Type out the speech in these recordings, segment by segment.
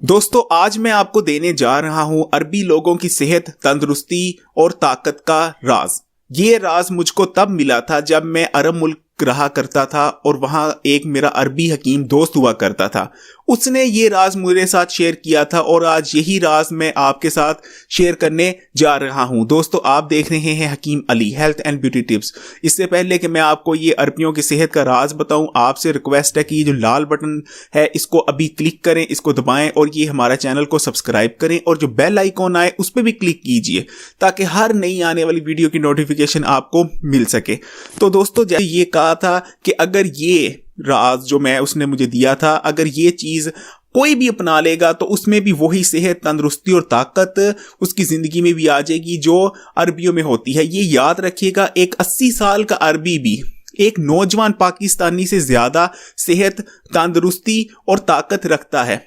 दोस्तों आज मैं आपको देने जा रहा हूं अरबी लोगों की सेहत, तंदुरुस्ती और ताकत का राज। ये राज मुझको तब मिला था जब मैं अरब मुल्क रहा करता था और वहां एक मेरा अरबी हकीम दोस्त हुआ करता था। उसने ये राज मेरे साथ शेयर किया था और आज यही राज मैं आपके साथ शेयर करने जा रहा हूं। दोस्तों आप देख रहे हैं Hakim Ali health and beauty tips. इससे पहले कि मैं आपको ये अरबियों की सेहत का राज बताऊं, आपसे रिक्वेस्ट है कि ये जो लाल बटन है इसको अभी क्लिक करें, इसको दबाएं और ये हमारा चैनल को सब्सक्राइब करें और जो बेल आइकॉन आए उस पर भी क्लिक कीजिए ताकि हर नई आने वाली वीडियो की नोटिफिकेशन आपको मिल सके। तो दोस्तों जैसे ये कहा था कि अगर ये राज जो मैं उसने मुझे दिया था, अगर ये चीज कोई भी अपना लेगा तो उसमें भी वही सेहत, तंदुरुस्ती और ताकत उसकी जिंदगी में भी आ जाएगी जो अरबियों में होती है। ये याद रखिएगा, एक 80 साल का अरबी भी एक नौजवान पाकिस्तानी से ज्यादा सेहत, तंदुरुस्ती और ताकत रखता है।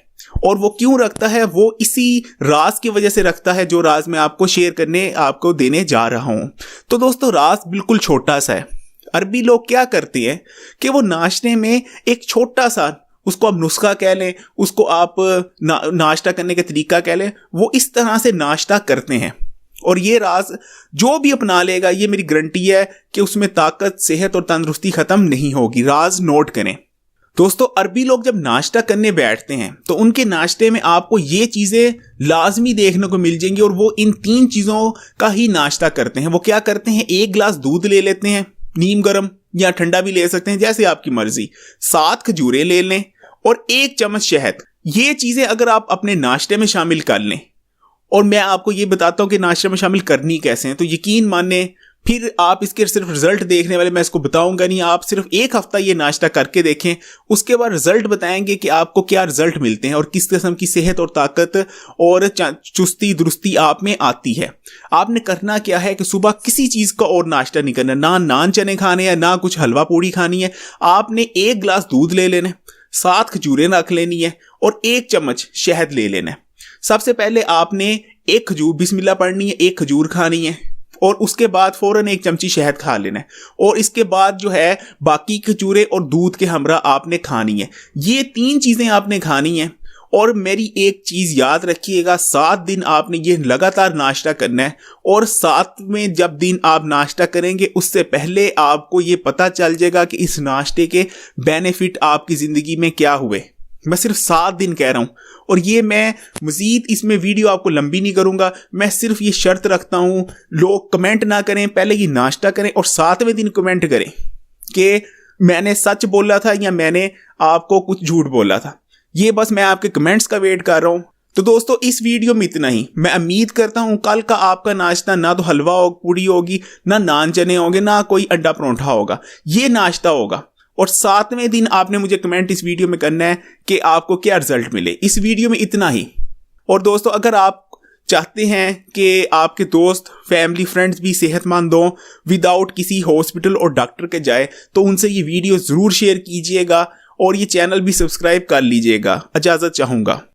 और वो क्यों रखता है? वो इसी राज की वजह से रखता है जो राज मैं आपको शेयर करने, आपको देने जा रहा हूं। तो दोस्तों राज बिल्कुल छोटा सा है। अरबी लोग क्या करते हैं कि वो नाश्ते में एक छोटा सा, उसको आप नुस्खा कह लें, उसको आप नाश्ता करने का तरीका कह लें, वो इस तरह से नाश्ता करते हैं। और ये राज जो भी अपना लेगा, ये मेरी गारंटी है कि उसमें ताकत, सेहत और तंदुरुस्ती खत्म नहीं होगी। राज नोट करें दोस्तों। अरबी लोग जब नाश्ता करने बैठते हैं तो उनके नाश्ते में आपको ये चीजें लाजमी देखने को मिल जाएंगी और वो इन 3 चीजों का ही नाश्ता करते हैं। वो क्या करते हैं? 1 गिलास दूध ले लेते हैं, नीम गर्म या ठंडा भी ले सकते हैं जैसे आपकी मर्जी, 7 खजूरें ले लें और 1 चम्मच शहद। ये चीजें अगर आप अपने नाश्ते में शामिल कर लें, और मैं आपको ये बताता हूं कि नाश्ते में शामिल करनी कैसे है, तो यकीन माने फिर आप इसके सिर्फ रिजल्ट देखने वाले, मैं इसको बताऊंगा नहीं, आप सिर्फ 1 हफ्ता ये नाश्ता करके देखें, उसके बाद रिजल्ट बताएंगे कि आपको क्या रिजल्ट मिलते हैं और किस किस्म की सेहत और ताकत और चुस्ती दुरुस्ती आप में आती है। आपने करना क्या है कि सुबह किसी चीज का और नाश्ता नहीं करना, ना नान चने खाने हैं, ना कुछ हलवा पूड़ी खानी है। आपने 1 गिलास दूध ले लेना, 7 खजूरें रख लेनी है और 1 चम्मच शहद ले लेना है। सबसे पहले आपने 1 खजूर बिस्मिल्लाह पढ़नी है, 1 खजूर खानी है और उसके बाद फौरन 1 चमची शहद खा लेना है और इसके बाद जो है बाकी खजूरें और दूध के हमरा आपने खानी है। ये 3 चीजें आपने खानी है। और मेरी एक चीज याद रखिएगा, 7 दिन आपने ये लगातार नाश्ता करना है और 7वें जब दिन आप नाश्ता करेंगे उससे पहले आपको ये पता चल जाएगा कि इस नाश्ते के बेनिफिट आपकी जिंदगी में क्या हुए। मैं सिर्फ 7 दिन कह रहा हूं और ये मैं मजीद इसमें वीडियो आपको लंबी नहीं करूंगा। मैं सिर्फ ये शर्त रखता हूं, लोग कमेंट ना करें, पहले ये नाश्ता करें और 7वें दिन कमेंट करें कि मैंने सच बोला था या मैंने आपको कुछ झूठ बोला था। ये बस मैं आपके कमेंट्स का वेट कर रहा हूं। तो दोस्तों इस वीडियो में इतना ही। मैं उम्मीद करता हूं कल का आपका नाश्ता ना तो हलवा पूड़ी होगी, ना नान चने होंगे, ना कोई अंडा परोंठा होगा, ये नाश्ता होगा। और 7वें दिन आपने मुझे कमेंट इस वीडियो में करना है कि आपको क्या रिजल्ट मिले। इस वीडियो में इतना ही। और दोस्तों अगर आप चाहते हैं कि आपके दोस्त, फैमिली, फ्रेंड्स भी सेहतमंद हों विदाउट किसी हॉस्पिटल और डॉक्टर के जाए, तो उनसे ये वीडियो जरूर शेयर कीजिएगा और ये चैनल भी सब्सक्राइब कर लीजिएगा। इजाजत चाहूंगा।